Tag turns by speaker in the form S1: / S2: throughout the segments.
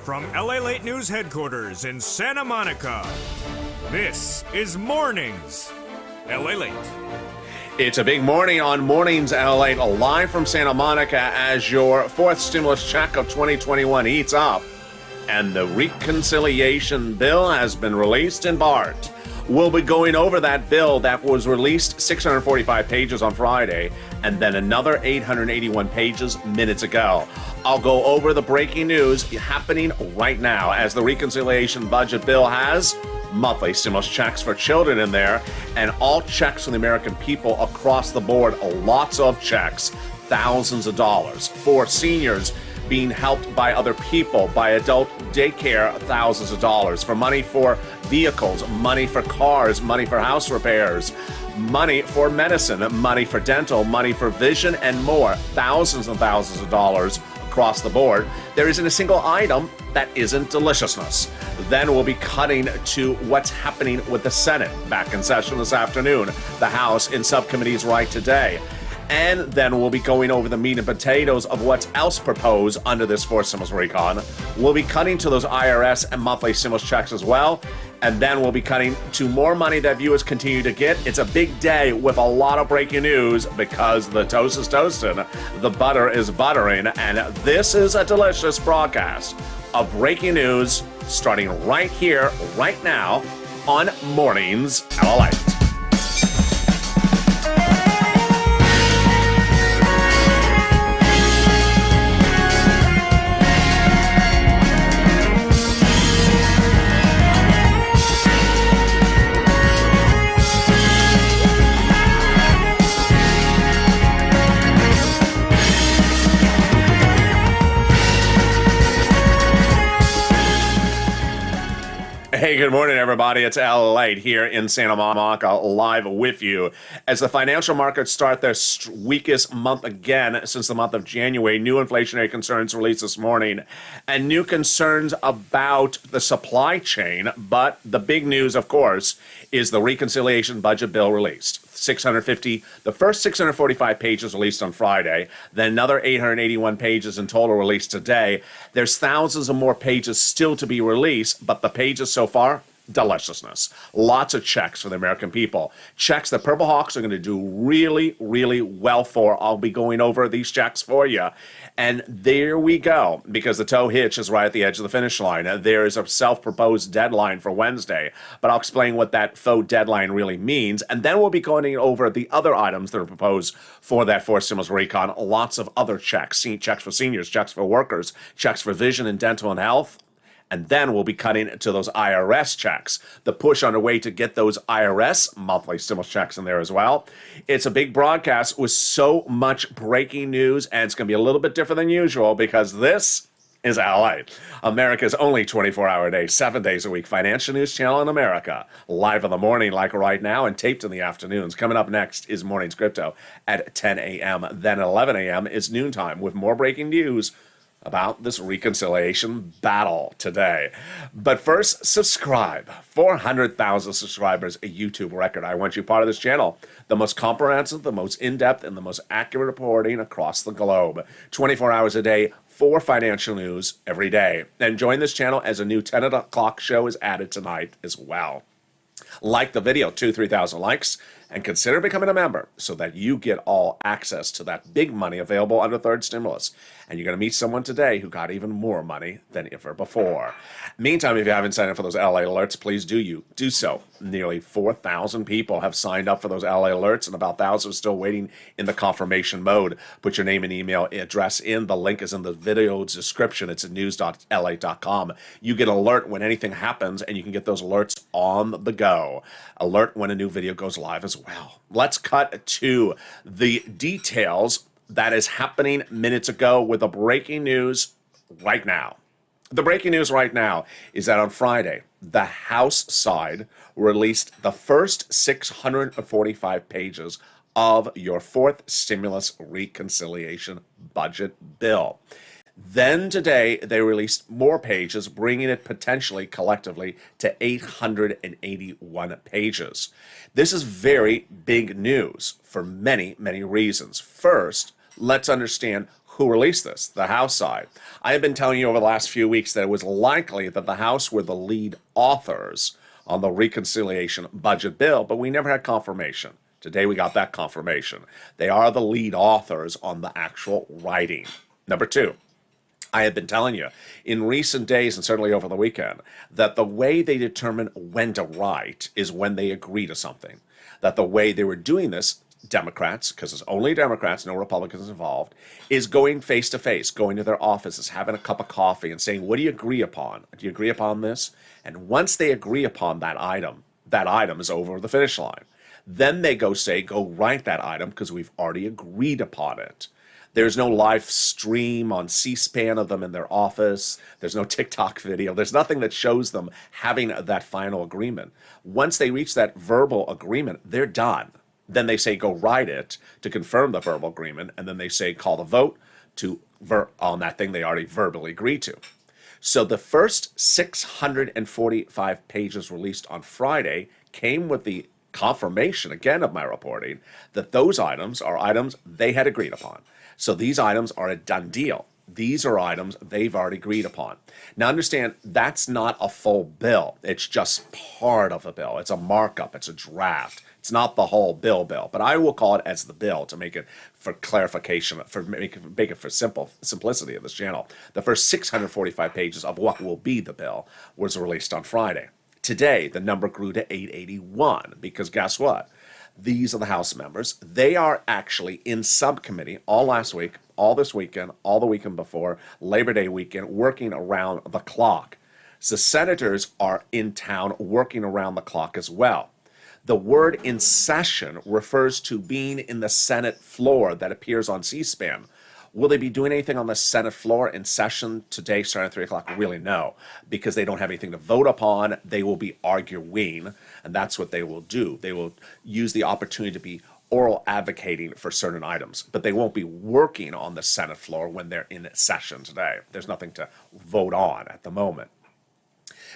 S1: From LALATE News headquarters in Santa Monica, this is Mornings LALATE.
S2: It's a big morning on Mornings LALATE, live from Santa Monica as your fourth stimulus check of 2021 heats up. And the reconciliation bill has been released in part. We'll be going over that bill that was released 645 pages on Friday and then another 881 pages minutes ago. I'll go over the breaking news happening right now as the reconciliation budget bill has monthly stimulus checks for children in there and all checks from the American people across the board. Lots of checks, thousands of dollars for seniors being helped by other people, by adult daycare, thousands of dollars, for money for vehicles, money for cars, money for house repairs, money for medicine, money for dental, money for vision, and more. Thousands and thousands of dollars across the board. There isn't a single item that isn't deliciousness. Then we'll be cutting to what's happening with the Senate back in session this afternoon, the House in subcommittees right today. And then we'll be going over the meat and potatoes of what's else proposed under this fourth stimulus recon. We'll be cutting to those IRS and monthly stimulus checks as well. And then we'll be cutting to more money that viewers continue to get. It's a big day with a lot of breaking news because the toast is toasting, the butter is buttering, and this is a delicious broadcast of breaking news starting right here, right now on Mornings LALATE. Hey, good morning, everybody. It's LALATE here in Santa Monica, live with you. As the financial markets start their weakest month again since the month of January, new inflationary concerns released this morning, and new concerns about the supply chain. But the big news, of course, is the reconciliation budget bill released. The first 645 pages released on Friday, then another 881 pages in total released today. There's thousands of more pages still to be released, but the pages so far, deliciousness. Lots of checks for the American people. Checks that Purple Hawks are going to do really, really well for. I'll be going over these checks for you. And there we go, because the tow hitch is right at the edge of the finish line. There is a self-proposed deadline for Wednesday, but I'll explain what that faux deadline really means. And then we'll be going over the other items that are proposed for that fourth stimulus recon. Lots of other checks. Checks for seniors, checks for workers, checks for vision and dental and health. And then we'll be cutting to those IRS checks. The push underway to get those IRS monthly stimulus checks in there as well. It's a big broadcast with so much breaking news, and it's going to be a little bit different than usual because this is LALATE, America's only 24-hour day, 7 days a week financial news channel in America. Live in the morning like right now and taped in the afternoons. Coming up next is Mornings Crypto at 10 a.m. Then at 11 a.m. is noontime with more breaking news about this reconciliation battle today. But first, subscribe. 400,000 subscribers, a YouTube record. I want you part of this channel. The most comprehensive, the most in-depth, and the most accurate reporting across the globe. 24 hours a day for financial news every day. And join this channel as a new 10 o'clock show is added tonight as well. Like the video, 3,000 likes, and consider becoming a member so that you get all access to that big money available under third stimulus. And you're going to meet someone today who got even more money than ever before. Meantime, if you haven't signed up for those LA alerts, please do so. Nearly 4,000 people have signed up for those LA alerts, and about 1,000 are still waiting in the confirmation mode. Put your name and email address in. The link is in the video description. It's at news.la.com. You get an alert when anything happens, and you can get those alerts on the go. Alert when a new video goes live as well. Let's cut to the details that is happening minutes ago with the breaking news right now. The breaking news right now is that on Friday, the House side released the first 645 pages of your fourth stimulus reconciliation budget bill. Then today, they released more pages, bringing it potentially collectively to 881 pages. This is very big news for many, many reasons. First, let's understand Who released this? The House side. I have been telling you over the last few weeks that it was likely that the House were the lead authors on the reconciliation budget bill, but we never had confirmation. Today we got that confirmation. They are the lead authors on the actual writing. Number two, I have been telling you in recent days and certainly over the weekend that the way they determine when to write is when they agree to something. That the way they were doing this, Democrats, because it's only Democrats, no Republicans involved, is going face to face, going to their offices, having a cup of coffee and saying, what do you agree upon? Do you agree upon this? And once they agree upon that item is over the finish line. Then they go write that item because we've already agreed upon it. There's no live stream on C-SPAN of them in their office. There's no TikTok video. There's nothing that shows them having that final agreement. Once they reach that verbal agreement, they're done. Then they say, go write it to confirm the verbal agreement. And then they say, call the vote on that thing they already verbally agreed to. So the first 645 pages released on Friday came with the confirmation, again, of my reporting, that those items are items they had agreed upon. So these items are a done deal. These are items they've already agreed upon. Now understand, that's not a full bill. It's just part of a bill. It's a markup. It's a draft. It's not the whole bill, but I will call it as the bill to make it for clarification, make it for simplicity of this channel. The first 645 pages of what will be the bill was released on Friday. Today, the number grew to 881 because guess what? These are the House members. They are actually in subcommittee all last week, all this weekend, all the weekend before, Labor Day weekend, working around the clock. So senators are in town working around the clock as well. The word in session refers to being in the Senate floor that appears on C-SPAN. Will they be doing anything on the Senate floor in session today starting at 3 o'clock? Really, no, because they don't have anything to vote upon. They will be arguing, and that's what they will do. They will use the opportunity to be oral advocating for certain items, but they won't be working on the Senate floor when they're in session today. There's nothing to vote on at the moment.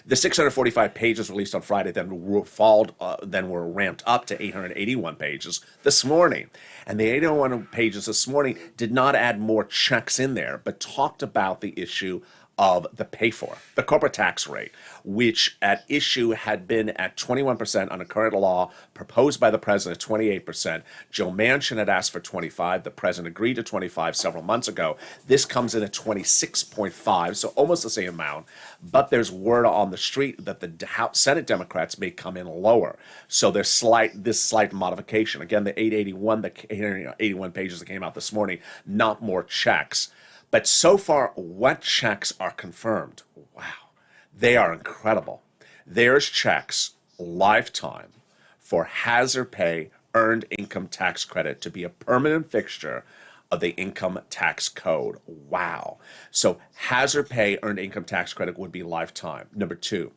S2: The 645 pages released on Friday then were ramped up to 881 pages this morning. And the 881 pages this morning did not add more checks in there, but talked about the issue of the pay-for, the corporate tax rate, which at issue had been at 21% under current law, proposed by the president at 28%. Joe Manchin had asked for 25. The president agreed to 25 several months ago. This comes in at 26.5, so almost the same amount. But there's word on the street that the Senate Democrats may come in lower. So there's this slight modification. Again, the 881 pages that came out this morning, not more checks. But so far, what checks are confirmed? Wow, they are incredible. There's checks lifetime for hazard pay earned income tax credit to be a permanent fixture of the income tax code. Wow. So hazard pay earned income tax credit would be lifetime. Number two,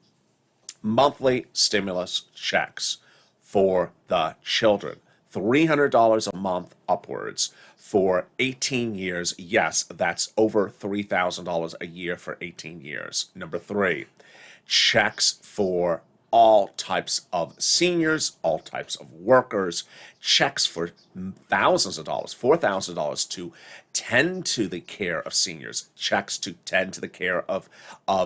S2: monthly stimulus checks for the children. $300 a month upwards for 18 years. Yes, that's over $3,000 a year for 18 years. Number three, checks for all types of seniors, all types of workers, checks for thousands of dollars, $4,000 to tend to the care of seniors, checks to tend to the care of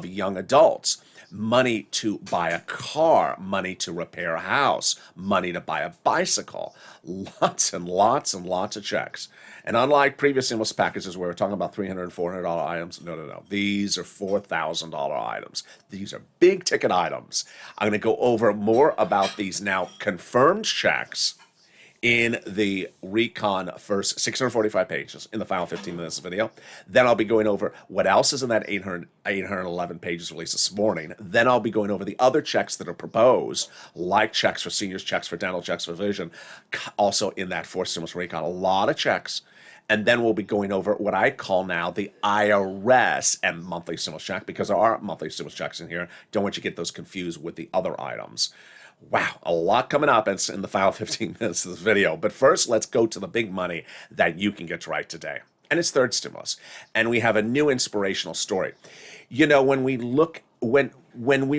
S2: young adults, money to buy a car, money to repair a house, money to buy a bicycle, lots and lots and lots of checks. And unlike previous stimulus packages where we're talking about $300 and $400 items, no. These are $4,000 items. These are big ticket items. I'm going to go over more about these now confirmed checks in the recon first 645 pages in the final 15 minutes of the video. Then I'll be going over what else is in that 811 pages released this morning. Then I'll be going over the other checks that are proposed, like checks for seniors, checks for dental, checks for vision, also in that fourth stimulus recon. A lot of checks. And then we'll be going over what I call now the IRS and monthly stimulus check, because there are monthly stimulus checks in here. Don't want you to get those confused with the other items. Wow, a lot coming up in the final 15 minutes of this video. But first, let's go to the big money that you can get right today. And it's third stimulus. And we have a new inspirational story. You know, when we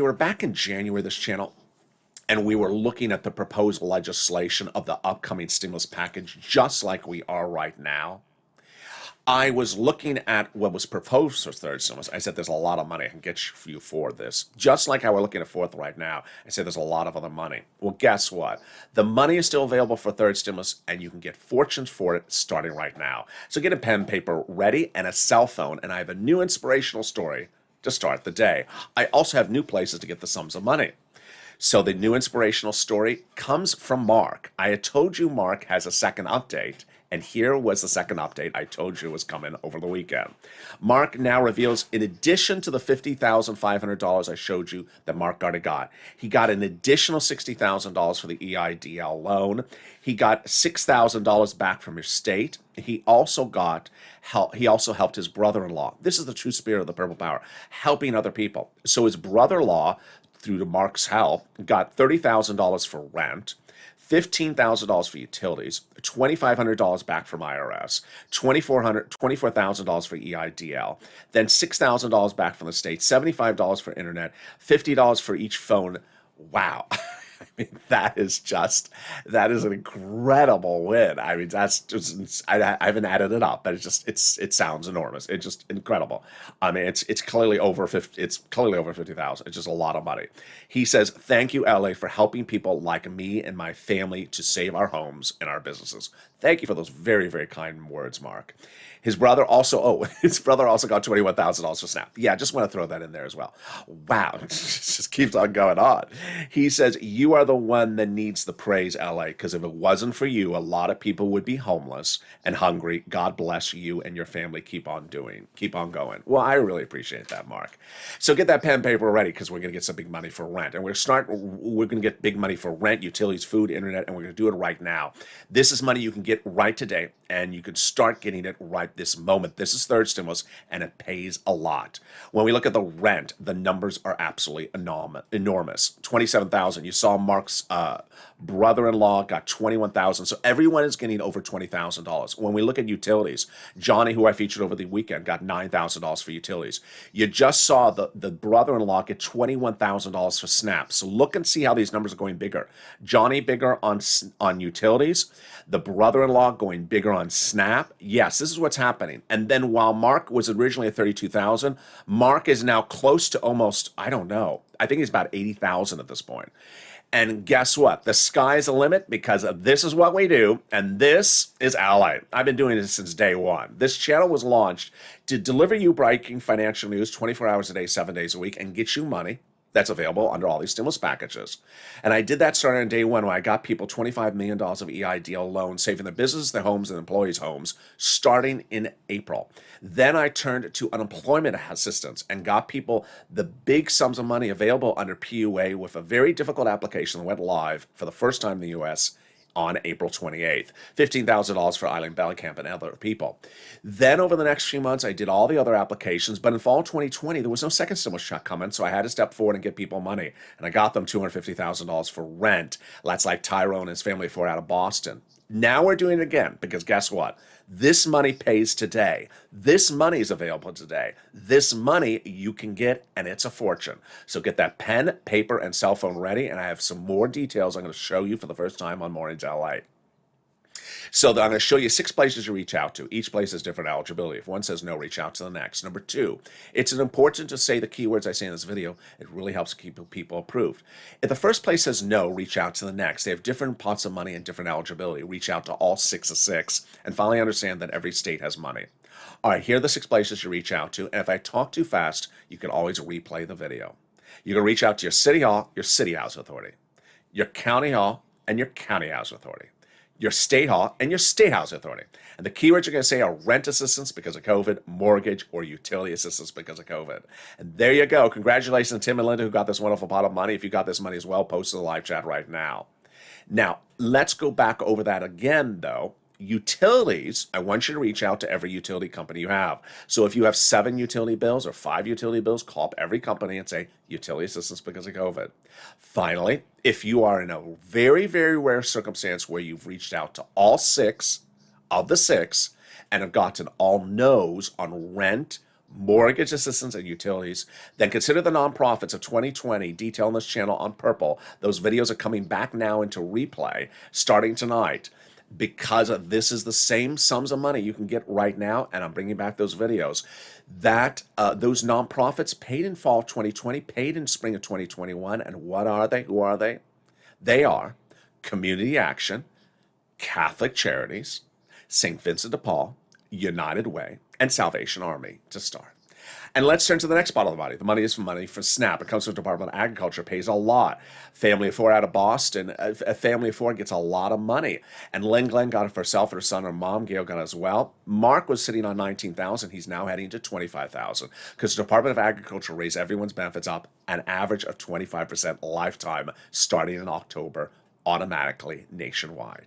S2: were back in January, this channel, and we were looking at the proposed legislation of the upcoming stimulus package, just like we are right now, I was looking at what was proposed for third stimulus. I said, there's a lot of money I can get you for this. Just like how we're looking at fourth right now. I said, there's a lot of other money. Well, guess what? The money is still available for third stimulus, and you can get fortunes for it starting right now. So get a pen, paper ready, and a cell phone, and I have a new inspirational story to start the day. I also have new places to get the sums of money. So the new inspirational story comes from Mark. I had told you Mark has a second update, and here was the second update I told you was coming over the weekend. Mark now reveals, in addition to the $50,500 I showed you that Mark already got, he got an additional $60,000 for the EIDL loan. He got $6,000 back from his state. He also got help. He also helped his brother-in-law. This is the true spirit of the Purple Power, helping other people. So his brother-in-law, through to Mark's help, got $30,000 for rent, $15,000 for utilities, $2,500 back from IRS, $24,000 for EIDL, then $6,000 back from the state, $75 for internet, $50 for each phone. Wow. I mean, that is an incredible win. I mean, that's just, I haven't added it up, but it sounds enormous. It's just incredible. I mean, it's clearly over 50, it's clearly over 50,000. It's just a lot of money. He says, thank you, LA, for helping people like me and my family to save our homes and our businesses. Thank you for those very, very kind words, Mark. His brother also got $21,000 for Snap. Yeah, just want to throw that in there as well. Wow, it just keeps on going on. He says, you are the one that needs the praise, LA, because if it wasn't for you, a lot of people would be homeless and hungry. God bless you and your family. Keep on going. Well, I really appreciate that, Mark. So get that pen and paper ready, because we're going to get some big money for rent. And we're going to get big money for rent, utilities, food, internet, and we're going to do it right now. This is money you can get right today, and you can start getting it right this moment. This is third stimulus, and it pays a lot. When we look at the rent, the numbers are absolutely enormous. $27,000. You saw Mark's brother-in-law got $21,000. So everyone is getting over $20,000. When we look at utilities, Johnny, who I featured over the weekend, got $9,000 for utilities. You just saw the brother-in-law get $21,000 for Snap. So look and see how these numbers are going bigger. Johnny bigger on utilities. The brother-in-law going bigger on Snap. Yes, this is what's happening. And then while Mark was originally at $32,000, Mark is now close to almost, I don't know, I think he's about $80,000 at this point. And guess what? The sky's the limit, because this is what we do, and this is LA. I've been doing this since day one. This channel was launched to deliver you breaking financial news 24 hours a day, 7 days a week, and get you money that's available under all these stimulus packages. And I did that starting on day one, when I got people $25 million of EIDL loans, saving their businesses, their homes, and employees' homes, starting in April. Then I turned to unemployment assistance and got people the big sums of money available under PUA with a very difficult application that went live for the first time in the U.S. on April 28th. $15,000 for Eileen Bellicamp and other people. Then over the next few months, I did all the other applications, but in fall 2020, there was no second stimulus check coming, so I had to step forward and get people money. And I got them $250,000 for rent. That's like Tyrone and his family for out of Boston. Now we're doing it again, because guess what? This money pays today. This money is available today. This money you can get, and it's a fortune. So get that pen, paper, and cell phone ready, and I have some more details I'm going to show you for the first time on Mornings LA. So I'm going to show you 6 places you reach out to. Each place has different eligibility. If one says no, reach out to the next. Number 2, it's important to say the keywords I say in this video. It really helps keep people approved. If the first place says no, reach out to the next. They have different pots of money and different eligibility. Reach out to all 6 of 6 and finally understand that every state has money. All right, here are the 6 places you reach out to. And if I talk too fast, you can always replay the video. You can reach out to your city hall, your city house authority, your county hall, and your county house authority, your state hall, and your state house authority. And the keywords you're going to say are rent assistance because of COVID, mortgage, or utility assistance because of COVID. And there you go. Congratulations to Tim and Linda, who got this wonderful pot of money. If you got this money as well, post in the live chat right now. Now, let's go back over that again, though. Utilities, I want you to reach out to every utility company you have. So if you have 7 utility bills or 5 utility bills, call up every company and say, utility assistance because of COVID. Finally, if you are in a very, very rare circumstance where you've reached out to all 6 of the 6 and have gotten all no's on rent, mortgage assistance, and utilities, then consider the nonprofits of 2020 detailed on this channel on purple. Those videos are coming back now into replay starting tonight. because this is the same sums of money you can get right now, and I'm bringing back those videos, that those nonprofits paid in fall 2020, paid in spring of 2021, and what are they? Who are they? They are Community Action, Catholic Charities, St. Vincent de Paul, United Way, and Salvation Army to start. And let's turn to the next part of the money. The money is money for SNAP. It comes from the Department of Agriculture, pays a lot. Family of four out of Boston, a family of four gets a lot of money. And Lynn Glenn got it for herself and her son. Her mom, Gail, got it as well. Mark was sitting on $19,000. He's now heading to $25,000 because the Department of Agriculture raised everyone's benefits up an average of 25% lifetime starting in October, automatically nationwide.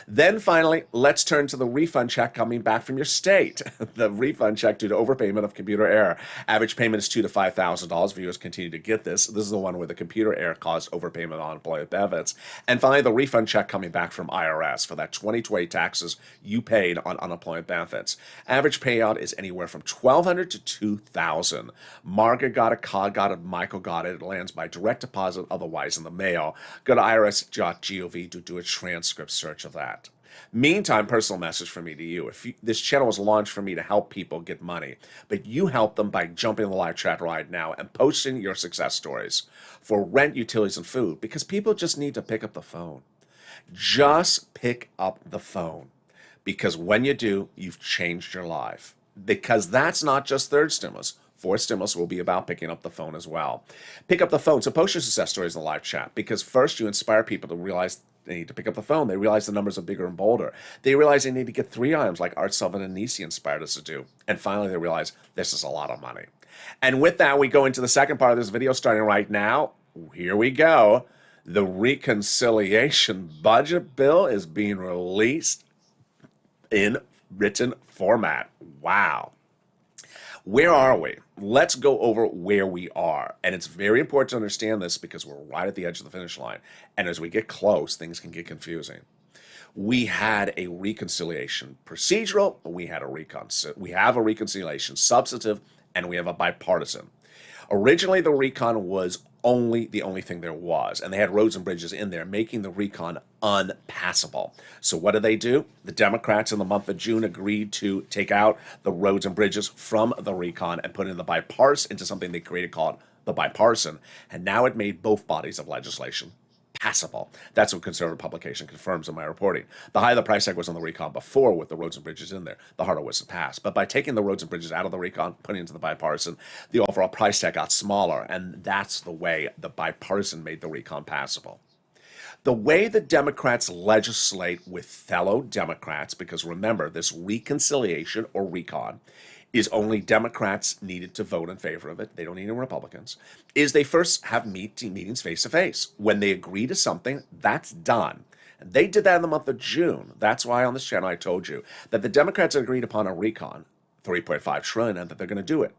S2: Then finally, let's turn to the refund check coming back from your state. The refund check due to overpayment of computer error. Average payment is $2,000 to $5,000. Viewers continue to get this. This is the one where the computer error caused overpayment on employee benefits. And finally, the refund check coming back from IRS for that 2020 taxes you paid on unemployment benefits. Average payout is anywhere from $1,200 to $2,000. Margaret got it, Cod got it, Michael got it. It lands by direct deposit, otherwise in the mail. Go to irs.gov to do a transcript search of that. Meantime, personal message from me to you. This channel was launched for me to help people get money, but you help them by jumping in the live chat right now and posting your success stories for rent, utilities, and food, because people just need to pick up the phone. Just pick up the phone, because when you do, you've changed your life. Because that's not just third stimulus. Fourth stimulus will be about picking up the phone as well. Pick up the phone. So post your success stories in the live chat, because first you inspire people to realize they need to pick up the phone. They realize the numbers are bigger and bolder. They realize they need to get 3 items like Art Sullivan and Nisi inspired us to do. And finally, they realize this is a lot of money. And with that, we go into the second part of this video starting right now. Here we go. The reconciliation budget bill is being released in written format. Wow. Where are we? Let's go over where we are. And it's very important to understand this because we're right at the edge of the finish line. And as we get close, things can get confusing. We had a reconciliation procedural, we have a reconciliation substantive, and we have a bipartisan. Originally, the recon was the only thing there was, and they had roads and bridges in there, making the recon unpassable. So what did they do? The Democrats in the month of June agreed to take out the roads and bridges from the recon and put in the bipartisan into something they created called the bipartisan, and now it made both bodies of legislation passable. That's what conservative publication confirms in my reporting. The higher the price tag was on the recon before with the roads and bridges in there, the harder it was to pass. But by taking the roads and bridges out of the recon, putting it into the bipartisan, the overall price tag got smaller, and that's the way the bipartisan made the recon passable. The way the Democrats legislate with fellow Democrats, because remember, this reconciliation or recon is only Democrats needed to vote in favor of it. They don't need any Republicans. Is they first have meetings face to face. When they agree to something, that's done. And they did that in the month of June. That's why on this channel I told you that the Democrats agreed upon a recon, $3.5 trillion, and that they're going to do it.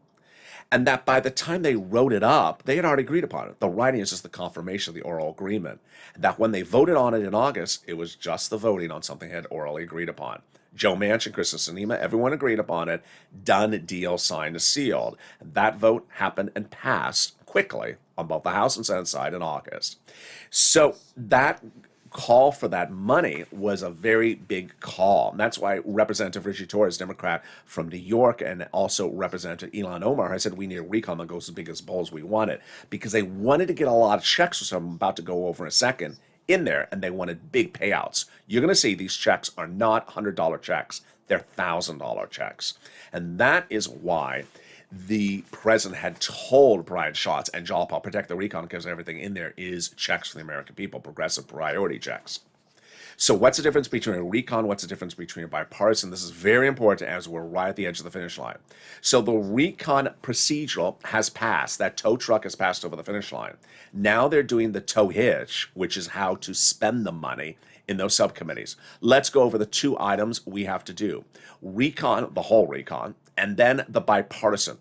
S2: And that by the time they wrote it up, they had already agreed upon it. The writing is just the confirmation of the oral agreement. And that when they voted on it in August, it was just the voting on something they had orally agreed upon. Joe Manchin, Kristen Sinema, everyone agreed upon it. Done deal, signed, sealed. That vote happened and passed quickly on both the House and Senate side in August. So that call for that money was a very big call. And that's why Representative Richie Torres, Democrat from New York, and also Representative Ilhan Omar, I said we need a recon that goes as big as bowls we wanted, because they wanted to get a lot of checks, which I'm about to go over in a second, in there, and they wanted big payouts. You're going to see these checks are not $100 checks. They're $1,000 checks. And that is why the president had told Brian Schatz and Jalpa, protect the recon because everything in there is checks for the American people, progressive priority checks. So what's the difference between a recon? What's the difference between a bipartisan? This is very important as we're right at the edge of the finish line. So the recon procedural has passed. That tow truck has passed over the finish line. Now they're doing the tow hitch, which is how to spend the money in those subcommittees. Let's go over the 2 items we have to do. Recon, the whole recon, and then the bipartisan.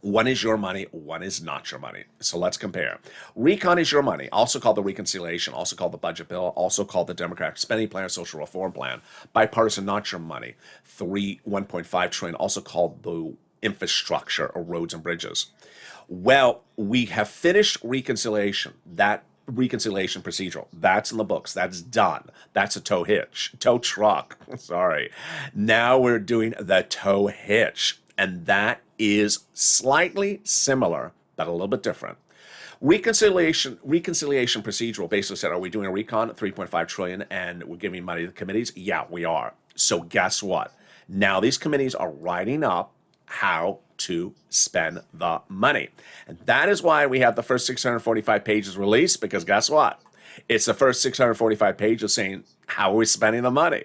S2: One is your money, one is not your money. So let's compare. Recon is your money, also called the reconciliation, also called the budget bill, also called the Democratic spending plan, social reform plan. Bipartisan, not your money. $1.5 trillion, also called the infrastructure or roads and bridges. Well, we have finished reconciliation. That reconciliation procedural. That's in the books. That's done. That's a tow truck. Sorry. Now we're doing the tow hitch. And that is slightly similar, but a little bit different. Reconciliation procedural basically said, are we doing a recon at 3.5 trillion and we're giving money to the committees? Yeah, we are. So guess what? Now these committees are writing up how to spend the money. And that is why we have the first 645 pages released, because guess what? It's the first 645 pages saying, how are we spending the money?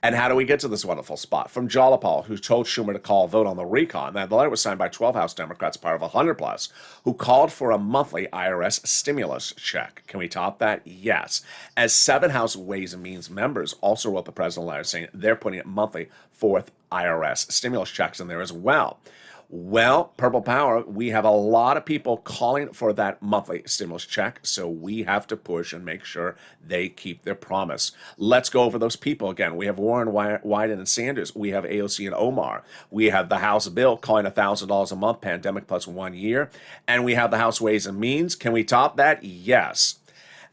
S2: And how do we get to this wonderful spot? From Jalopal, who told Schumer to call a vote on the recon. And the letter was signed by 12 House Democrats, part of 100 plus, who called for a monthly IRS stimulus check. Can we top that? Yes. As 7 House Ways and Means members also wrote the president a letter saying they're putting a monthly 4th IRS stimulus checks in there as well. Well, Purple Power, we have a lot of people calling for that monthly stimulus check, so we have to push and make sure they keep their promise. Let's go over those people again. We have Warren, Wyden, and Sanders. We have AOC and Omar. We have the House bill calling $1,000 a month, pandemic plus 1 year. And we have the House Ways and Means. Can we top that? Yes.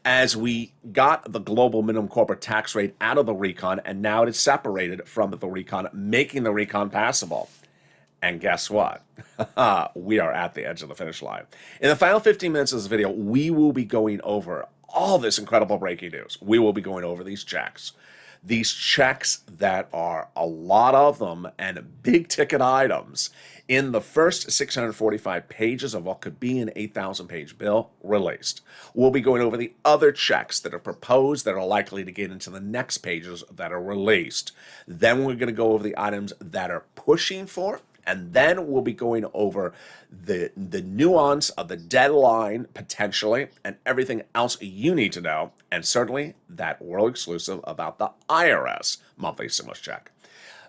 S2: As we got the global minimum corporate tax rate out of the recon, and now it is separated from the recon, making the recon passable. And guess what? We are at the edge of the finish line. In the final 15 minutes of this video, we will be going over all this incredible breaking news. We will be going over these checks. These checks that are a lot of them and big ticket items in the first 645 pages of what could be an 8,000 page bill released. We'll be going over the other checks that are proposed that are likely to get into the next pages that are released. Then we're going to go over the items that are pushing for. And then we'll be going over the nuance of the deadline, potentially, and everything else you need to know, and certainly that world exclusive about the IRS monthly stimulus check.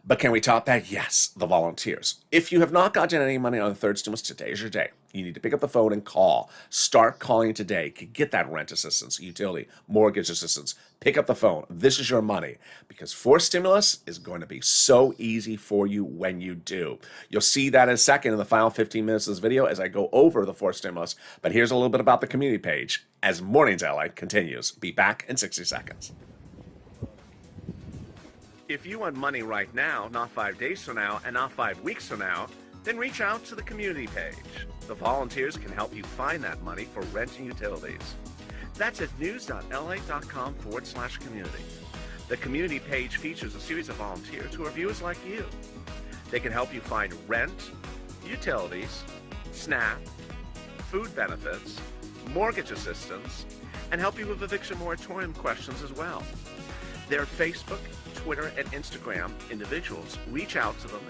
S2: But can we top that? Yes, the volunteers. If you have not gotten any money on the third stimulus, today is your day. You need to pick up the phone and call. Start calling today. Get that rent assistance, utility, mortgage assistance. Pick up the phone. This is your money, because fourth stimulus is going to be so easy for you when you do. You'll see that in a second in the final 15 minutes of this video as I go over the fourth stimulus. But here's a little bit about the community page as Mornings LA continues. Be back in 60 seconds. If you want money right now, not 5 days from now, and not 5 weeks from now, then reach out to the community page. The volunteers can help you find that money for rent and utilities. That's at news.la.com/community. The community page features a series of volunteers who are viewers like you. They can help you find rent, utilities, SNAP, food benefits, mortgage assistance, and help you with eviction moratorium questions as well. Their Facebook, Twitter, and Instagram individuals reach out to them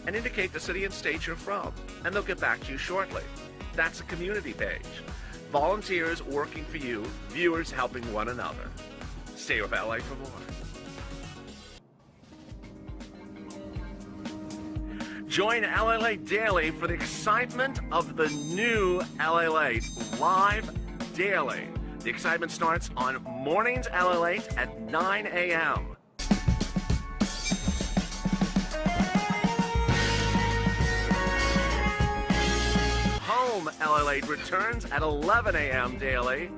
S2: and indicate the city and state you're from, and they'll get back to you shortly. That's a community page. Volunteers working for you, viewers helping one another. Stay with LA for more. Join LALATE Daily for the excitement of the new LALATE live daily. The excitement starts on Mornings LALATE at 9 a.m. Home LALATE returns at 11 a.m. daily.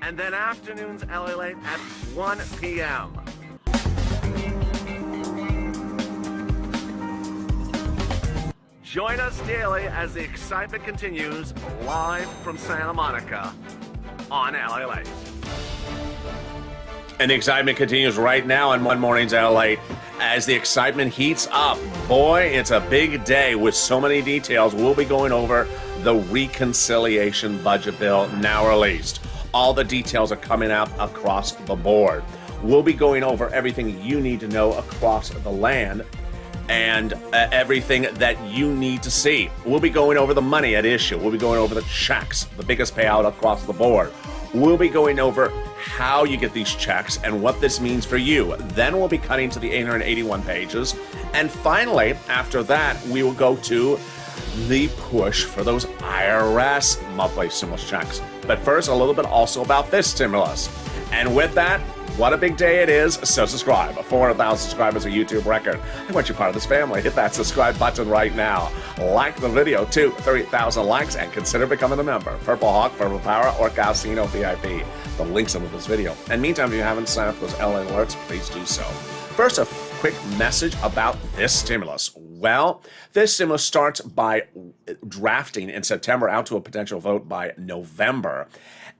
S2: And then afternoons LALATE at 1 p.m. Join us daily as the excitement continues live from Santa Monica on LALATE. And the excitement continues right now on One Mornings LALATE as the excitement heats up. Boy, it's a big day with so many details. We'll be going over the reconciliation budget bill now released. All the details are coming out across the board. We'll be going over everything you need to know across the land and everything that you need to see. We'll be going over the money at issue. We'll be going over the checks, the biggest payout across the board. We'll be going over how you get these checks and what this means for you. Then we'll be cutting to the 881 pages. And finally, after that, we will go to the push for those IRS monthly stimulus checks. But first, a little bit also about this stimulus. And with that, what a big day it is, so subscribe. 400,000 subscribers, a YouTube record. I want you part of this family. Hit that subscribe button right now. Like the video too, 30,000 likes, and consider becoming a member. Purple Hawk, Purple Power, or Casino VIP. The link's under this video. And meantime, if you haven't signed up for those LA alerts, please do so. First, a quick message about this stimulus. Well, this stimulus starts by drafting in September out to a potential vote by November.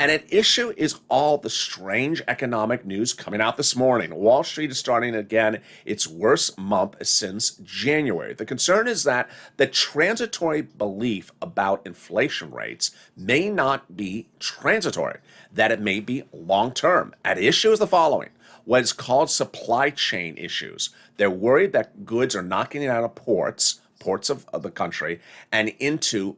S2: And at issue is all the strange economic news coming out this morning. Wall Street is starting again its worst month since January. The concern is that the transitory belief about inflation rates may not be transitory, that it may be long-term. At issue is the following: what is called supply chain issues. They're worried that goods are not getting out of ports of the country and into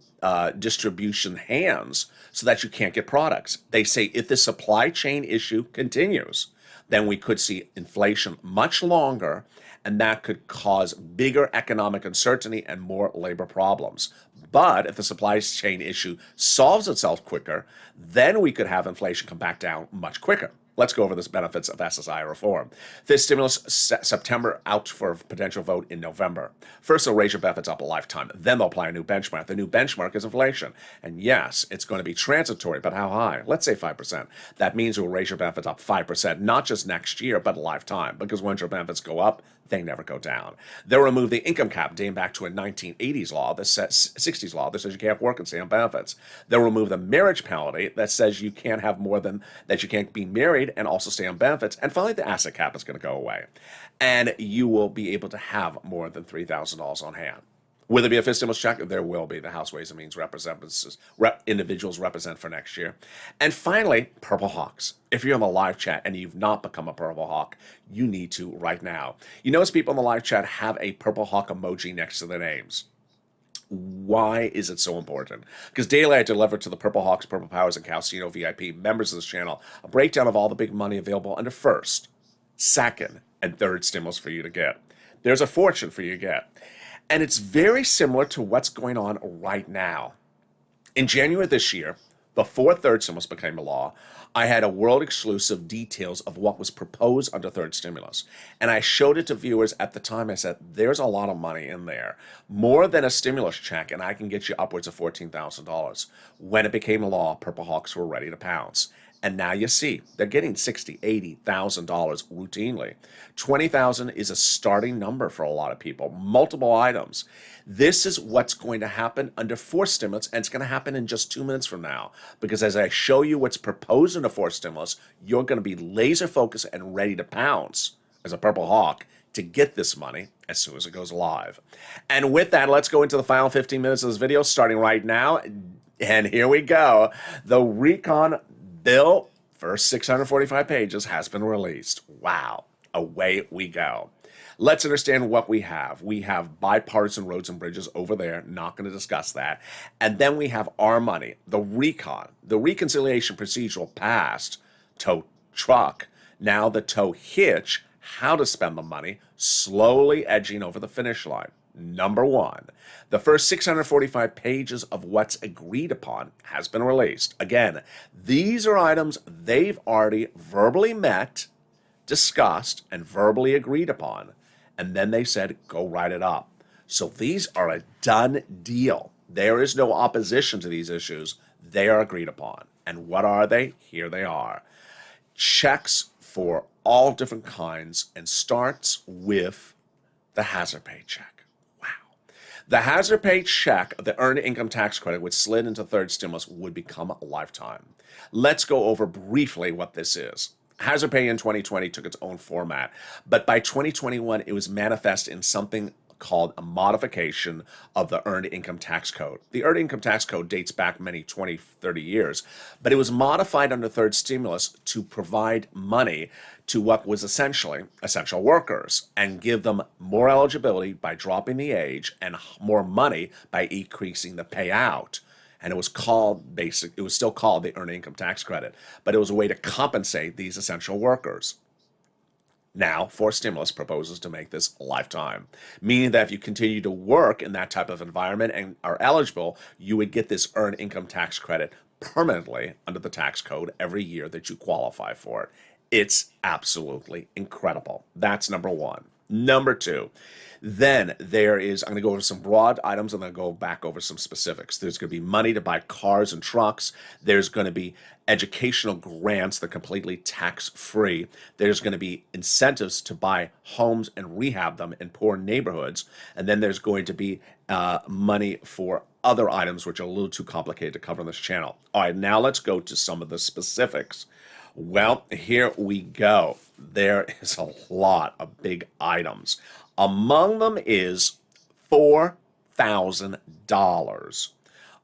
S2: distribution hands so that you can't get products. They say if the supply chain issue continues, then we could see inflation much longer, and that could cause bigger economic uncertainty and more labor problems. But if the supply chain issue solves itself quicker, then we could have inflation come back down much quicker. Let's go over the benefits of SSI reform. This stimulus September out for a potential vote in November. First, they'll raise your benefits up a lifetime. Then they'll apply a new benchmark. The new benchmark is inflation. And yes, it's going to be transitory, but how high? Let's say 5%. That means we'll raise your benefits up 5%, not just next year, but a lifetime. Because once your benefits go up, they never go down. They'll remove the income cap dating back to a 1980s law, that says 60s law that says you can't work and stay on benefits. They'll remove the marriage penalty that says you can't have more than that, you can't be married and also stay on benefits. And finally, the asset cap is going to go away, and you will be able to have more than $3,000 on hand. Will there be a fifth stimulus check? There will be. The House Ways and Means individuals represent for next year. And finally, Purple Hawks. If you're on the live chat and you've not become a Purple Hawk, you need to right now. You notice people in the live chat have a Purple Hawk emoji next to their names. Why is it so important? Because daily I deliver to the Purple Hawks, Purple Powers, and Casino VIP members of this channel a breakdown of all the big money available under first, second, and third stimulus for you to get. There's a fortune for you to get. And it's very similar to what's going on right now. In January this year, before third stimulus became a law, I had a world exclusive details of what was proposed under third stimulus. And I showed it to viewers at the time. I said, there's a lot of money in there, more than a stimulus check, and I can get you upwards of $14,000. When it became a law, Purple Hawks were ready to pounce. And now you see, they're getting $60,000, $80,000 routinely. $20,000 is a starting number for a lot of people, multiple items. This is what's going to happen under fourth stimulus, and it's going to happen in just 2 minutes from now. Because as I show you what's proposed in the fourth stimulus, you're going to be laser focused and ready to pounce as a Purple Hawk to get this money as soon as it goes live. And with that, let's go into the final 15 minutes of this video, starting right now. And here we go. The recon bill, first 645 pages, has been released. Wow, away we go. Let's understand what we have. We have bipartisan roads and bridges over there, not going to discuss that. And then we have our money, the recon, the reconciliation procedural passed, tow truck, now the tow hitch, how to spend the money, slowly edging over the finish line. Number one, the first 645 pages of what's agreed upon has been released. Again, these are items they've already verbally met, discussed, and verbally agreed upon. And then they said, go write it up. So these are a done deal. There is no opposition to these issues. They are agreed upon. And what are they? Here they are. Checks for all different kinds, and starts with the hazard pay check. The hazard pay check of the earned income tax credit, which slid into third stimulus, would become a lifetime. Let's go over briefly what this is. Hazard pay in 2020 took its own format, but by 2021, it was manifest in something called a modification of the Earned Income Tax Code. The Earned Income Tax Code dates back many 20, 30 years, but it was modified under third stimulus to provide money to what was essentially essential workers and give them more eligibility by dropping the age and more money by increasing the payout. And it was still called the Earned Income Tax Credit, but it was a way to compensate these essential workers. Now, fourth stimulus proposes to make this a lifetime, meaning that if you continue to work in that type of environment and are eligible, you would get this earned income tax credit permanently under the tax code every year that you qualify for it. It's absolutely incredible. That's number one. Number two, then there is, I'm going to go over some broad items and then go back over some specifics. There's going to be money to buy cars and trucks. There's going to be educational grants that are completely tax-free. There's going to be incentives to buy homes and rehab them in poor neighborhoods. And then there's going to be money for other items which are a little too complicated to cover on this channel. All right, now let's go to some of the specifics. Well, here we go. There is a lot of big items. Among them is $4,000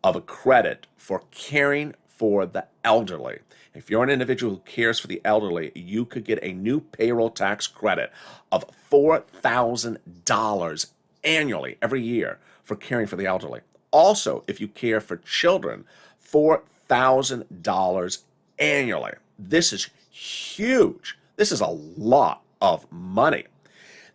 S2: of a credit for caring for the elderly. If you're an individual who cares for the elderly, you could get a new payroll tax credit of $4,000 annually every year for caring for the elderly. Also, if you care for children, $4,000 annually. This is huge. This is a lot of money.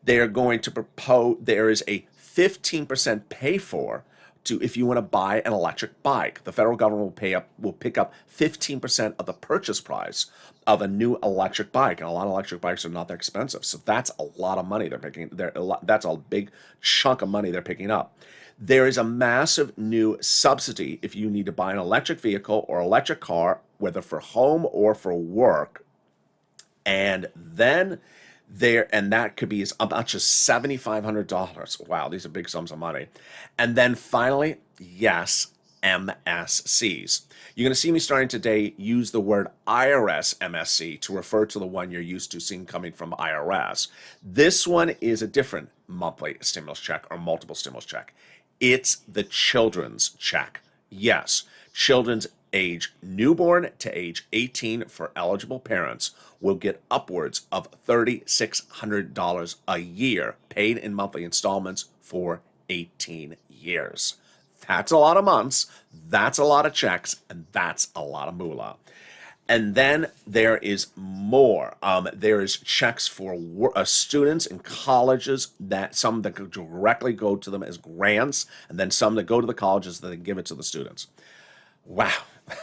S2: They are going to propose, there is a 15% pay for to if you want to buy an electric bike. The federal government will pick up 15% of the purchase price of a new electric bike, and a lot of electric bikes are not that expensive. So that's a lot of money that's a big chunk of money they're picking up. There is a massive new subsidy if you need to buy an electric vehicle or electric car, whether for home or for work. And then that could be as much as $7,500. Wow, these are big sums of money. And then finally, yes, MSCs. You're going to see me starting today use the word IRS MSC to refer to the one you're used to seeing coming from IRS. This one is a different monthly stimulus check or multiple stimulus check. It's the children's check. Yes, children's age newborn to age 18 for eligible parents will get upwards of $3,600 a year paid in monthly installments for 18 years. That's a lot of months, that's a lot of checks, and that's a lot of moolah. And then there is more. There is checks for students in colleges, that some that could directly go to them as grants, and then some that go to the colleges that they give it to the students. Wow,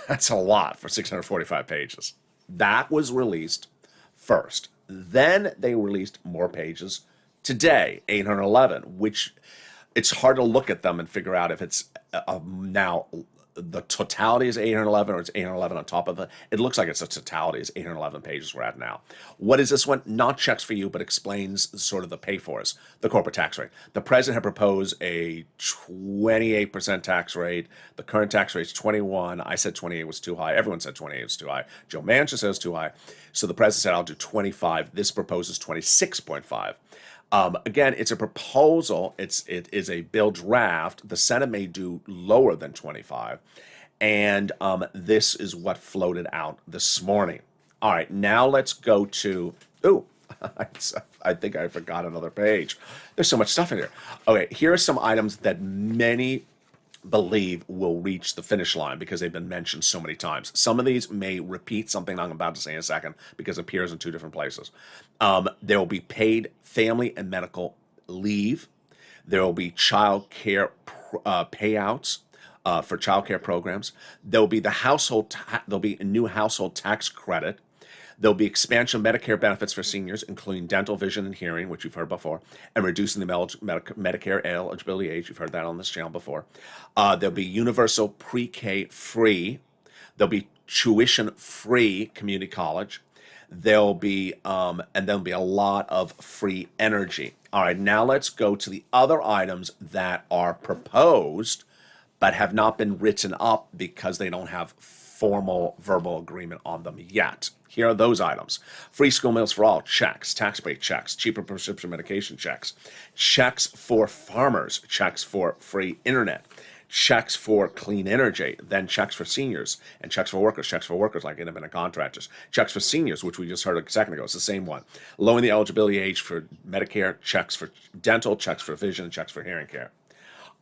S2: that's a lot for 645 pages. That was released first. Then they released more pages today, 811, which it's hard to look at them and figure out if it's now the totality is 811 or it's 811 on top of it. It looks like it's the totality is 811 pages we're at now. What is this one? Not checks for you, but explains sort of the pay-fors, the corporate tax rate. The president had proposed a 28% tax rate. The current tax rate is 21. I said 28 was too high. Everyone said 28 was too high. Joe Manchin says too high. So the president said, I'll do 25. This proposes 26.5. Again, it's a proposal. It is a bill draft. The Senate may do lower than 25. And this is what floated out this morning. All right, now let's go to, I think I forgot another page. There's so much stuff in here. Okay, here are some items that many believe will reach the finish line because they've been mentioned so many times. Some of these may repeat something I'm about to say in a second because it appears in two different places. There will be paid family and medical leave. There will be child care payouts for child care programs. There'll be there'll be a new household tax credit. There'll be expansion of Medicare benefits for seniors, including dental, vision, and hearing, which you've heard before, and reducing the Medicare eligibility age. You've heard that on this channel before. There'll be universal pre-K free. There'll be tuition-free community college. There'll be and there'll be a lot of free energy. All right, now let's go to the other items that are proposed but have not been written up because they don't have formal verbal agreement on them yet. Here are those items. Free school meals for all, checks. Tax break checks. Cheaper prescription medication checks. Checks for farmers. Checks for free internet. Checks for clean energy. Then checks for seniors. And checks for workers like independent contractors. Checks for seniors, which we just heard a second ago. It's the same one. Lowering the eligibility age for Medicare. Checks for dental. Checks for vision. Checks for hearing care.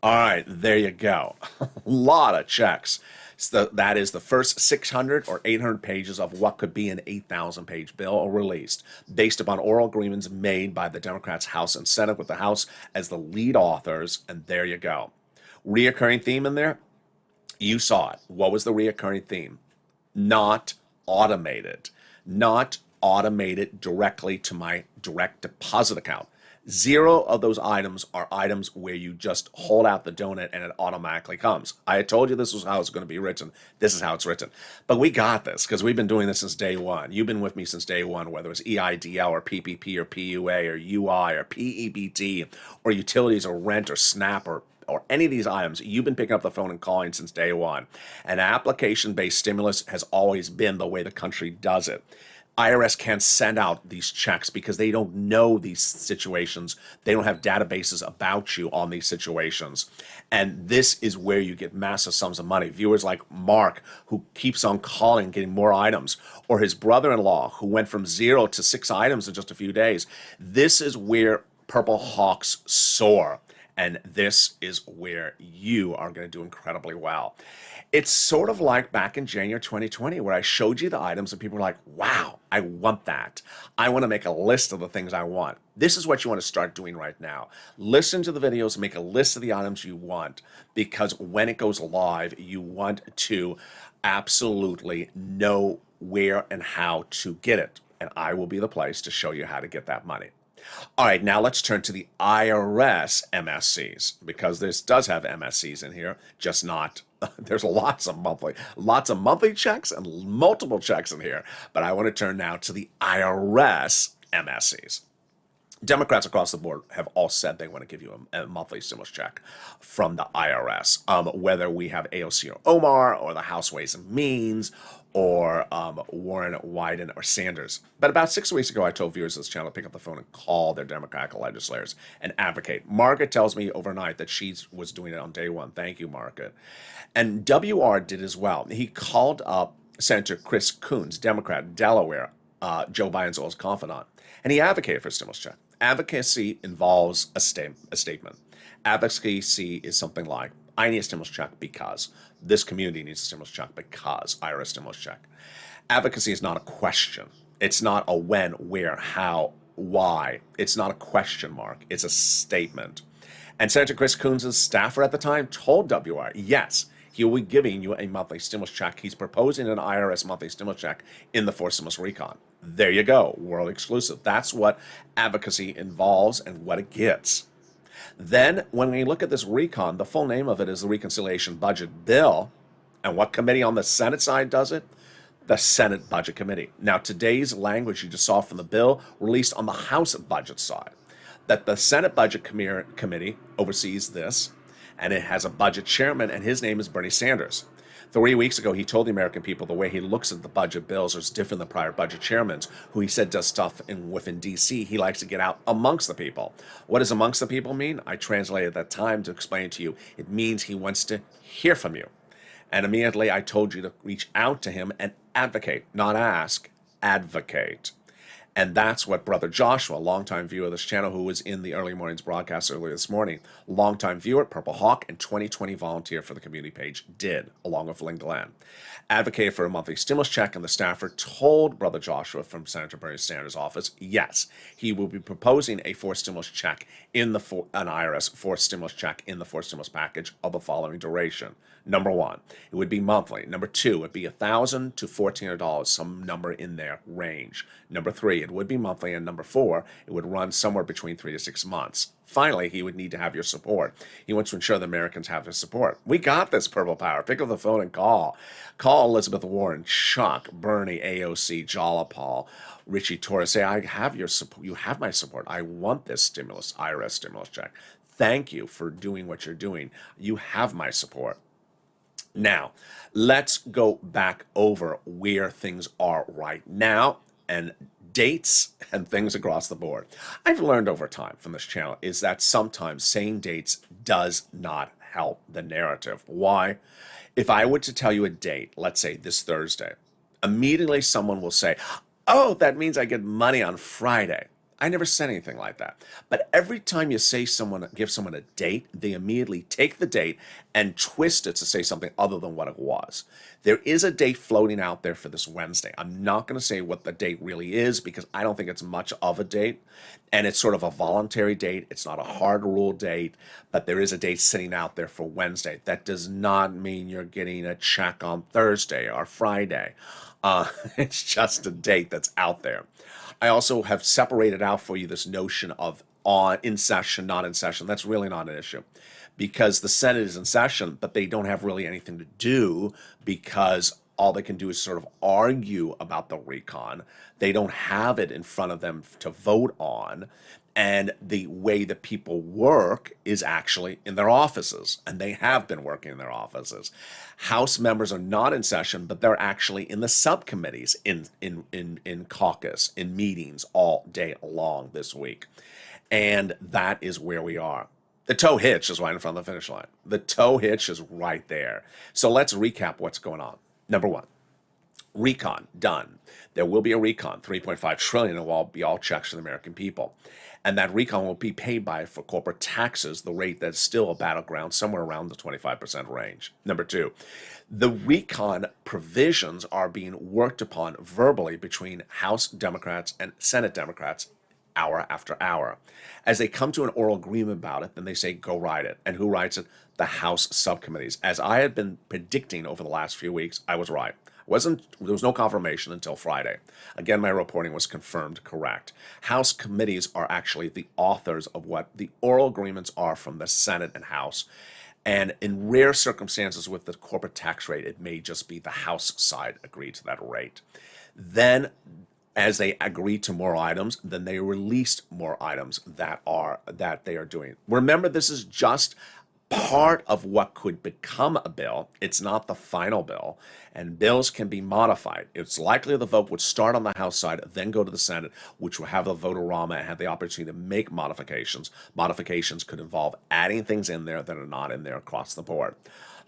S2: All right, there you go. A lot of checks. So that is the first 600 or 800 pages of what could be an 8,000-page bill released, based upon oral agreements made by the Democrats' House and Senate, with the House as the lead authors, and there you go. Reoccurring theme in there, You saw it. What was the reoccurring theme? Not automated. Not automated directly to my direct deposit account. Zero of those items are items where you just hold out the donut and it automatically comes. I had told you this was how it's going to be written. This is how it's written. But we got this because we've been doing this since day one. You've been with me since day one, whether it's EIDL or PPP or PUA or UI or PEBT or utilities or rent or SNAP or any of these items, you've been picking up the phone and calling since day one. And application-based stimulus has always been the way the country does it. IRS can't send out these checks because they don't know these situations. They don't have databases about you on these situations. And this is where you get massive sums of money. Viewers like Mark, who keeps on calling, getting more items, or his brother-in-law, who went from 0 to 6 items in just a few days. This is where Purple Hawks soar. And this is where you are going to do incredibly well. It's sort of like back in January 2020 where I showed you the items and people were like, wow, I want that. I want to make a list of the things I want. This is what you want to start doing right now. Listen to the videos, make a list of the items you want, because when it goes live, you want to absolutely know where and how to get it. And I will be the place to show you how to get that money. All right, now let's turn to the IRS MSCs, because this does have MSCs in here, just not, there's lots of monthly checks and multiple checks in here. But I want to turn now to the IRS MSCs. Democrats across the board have all said they want to give you a monthly stimulus check from the IRS, whether we have AOC or Omar or the House Ways and Means or Warren, Wyden, or Sanders. But about 6 weeks ago, I told viewers of this channel to pick up the phone and call their Democratic legislators and advocate. Margaret tells me overnight that she was doing it on day one. Thank you, Margaret. And WR did as well. He called up Senator Chris Coons, Democrat, Delaware, Joe Biden's old confidant, and he advocated for a stimulus check. Advocacy involves a statement. Advocacy is something like, I need a stimulus check because this community needs a stimulus check because IRS stimulus check. Advocacy is not a question. It's not a when, where, how, why. It's not a question mark. It's a statement. And Senator Chris Coons' staffer at the time told WR, yes, he will be giving you a monthly stimulus check. He's proposing an IRS monthly stimulus check in the forced stimulus recon. There you go, world exclusive. That's what advocacy involves and what it gets. Then, when we look at this recon, the full name of it is the Reconciliation Budget Bill. And what committee on the Senate side does it? The Senate Budget Committee. Now, today's language you just saw from the bill released on the House budget side, that the Senate Budget Committee oversees this, and it has a budget chairman, and his name is Bernie Sanders. 3 weeks ago, he told the American people the way he looks at the budget bills is different than prior budget chairmen, who he said does stuff within D.C. He likes to get out amongst the people. What does amongst the people mean? I translated that time to explain to you. It means he wants to hear from you. And immediately I told you to reach out to him and advocate, not ask, advocate. And that's what Brother Joshua, longtime viewer of this channel, who was in the early mornings broadcast earlier this morning, longtime viewer at Purple Hawk and 2020 volunteer for the community page, did, along with Ling Delan. Advocated for a monthly stimulus check, and the staffer told Brother Joshua from Senator Bernie Sanders' office, yes, he will be proposing a forced stimulus check in an IRS forced stimulus check in the forced stimulus package of the following duration. Number one, it would be monthly. Number two, it would be $1,000 to $1,400, some number in their range. Number three, it would be monthly. And number four, it would run somewhere between 3 to 6 months. Finally, he would need to have your support. He wants to ensure the Americans have his support. We got this, Purple Power. Pick up the phone and call. Call Elizabeth Warren, Chuck, Bernie, AOC, Jalapal, Richie Torres. Say, I have your support. You have my support. I want this stimulus, IRS stimulus check. Thank you for doing what you're doing. You have my support. Now, let's go back over where things are right now and dates and things across the board. I've learned over time from this channel is that sometimes saying dates does not help the narrative. Why? If I were to tell you a date, let's say this Thursday, immediately someone will say, oh, that means I get money on Friday. I never said anything like that. But every time you give someone a date, they immediately take the date and twist it to say something other than what it was. There is a date floating out there for this Wednesday. I'm not going to say what the date really is because I don't think it's much of a date. And it's sort of a voluntary date. It's not a hard rule date, but there is a date sitting out there for Wednesday. That does not mean you're getting a check on Thursday or Friday. It's just a date that's out there. I also have separated out for you this notion of in session, not in session. That's really not an issue because the Senate is in session, but they don't have really anything to do because all they can do is sort of argue about the recon. They don't have it in front of them to vote on. And the way that people work is actually in their offices, and they have been working in their offices. House members are not in session, but they're actually in the subcommittees, in caucus, in meetings all day long this week. And that is where we are. The tow hitch is right in front of the finish line. The tow hitch is right there. So let's recap what's going on. Number one, recon, done. There will be a recon, $3.5 trillion will be all checks to the American people. And that recon will be paid for corporate taxes, the rate that's still a battleground, somewhere around the 25% range. Number two, the recon provisions are being worked upon verbally between House Democrats and Senate Democrats hour after hour. As they come to an oral agreement about it, then they say, go write it. And who writes it? The House subcommittees. As I had been predicting over the last few weeks, I was right. There was no confirmation until Friday. Again, my reporting was confirmed correct. House committees are actually the authors of what the oral agreements are from the Senate and House. And in rare circumstances with the corporate tax rate, it may just be the House side agree to that rate. Then, as they agree to more items, then they release more items that they are doing. Remember, this is just part of what could become a bill. It's not the final bill, and bills can be modified. It's likely the vote would start on the House side, then go to the Senate, which will have the vote-a-rama and have the opportunity to make modifications. Modifications could involve adding things in there that are not in there across the board.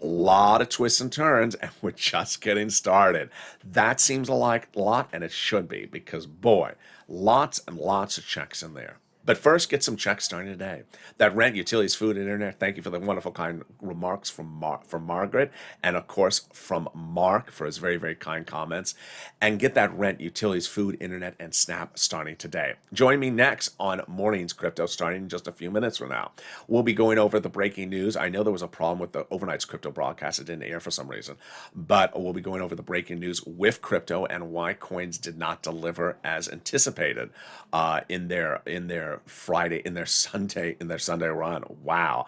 S2: A lot of twists and turns, and we're just getting started. That seems like a lot, and it should be, because, boy, lots and lots of checks in there. But first, get some checks starting today. That rent, utilities, food, and internet. Thank you for the wonderful, kind remarks from Margaret, and of course from Mark for his very, very kind comments. And get that rent, utilities, food, internet, and SNAP starting today. Join me next on Mornings Crypto, starting in just a few minutes from now. We'll be going over the breaking news. I know there was a problem with the overnight's crypto broadcast; it didn't air for some reason. But we'll be going over the breaking news with crypto and why coins did not deliver as anticipated in their Friday, in their Sunday run. Wow.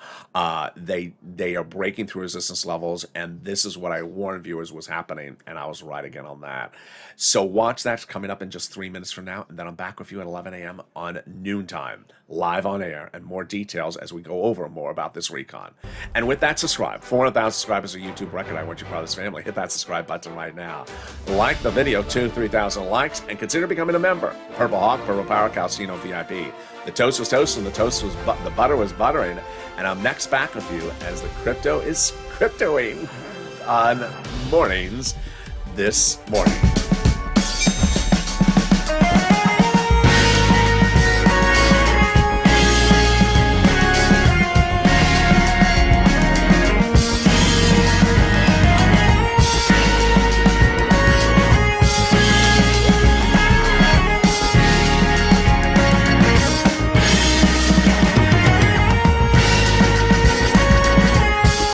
S2: They are breaking through resistance levels, and this is what I warned viewers was happening, and I was right again on that. So watch that coming up in just 3 minutes from now, and then I'm back with you at 11 a.m. on noontime, live on air, and more details as we go over more about this recon. And with that, subscribe. 400,000 subscribers, a YouTube record. I want you proud of this family. Hit that subscribe button right now. Like the video, 2,000-3,000 likes, and consider becoming a member. Purple Hawk, Purple Power, Calcino VIP. The toast was toasting, the butter was buttering, and I'm next back with you as the crypto is cryptoing on Mornings this morning.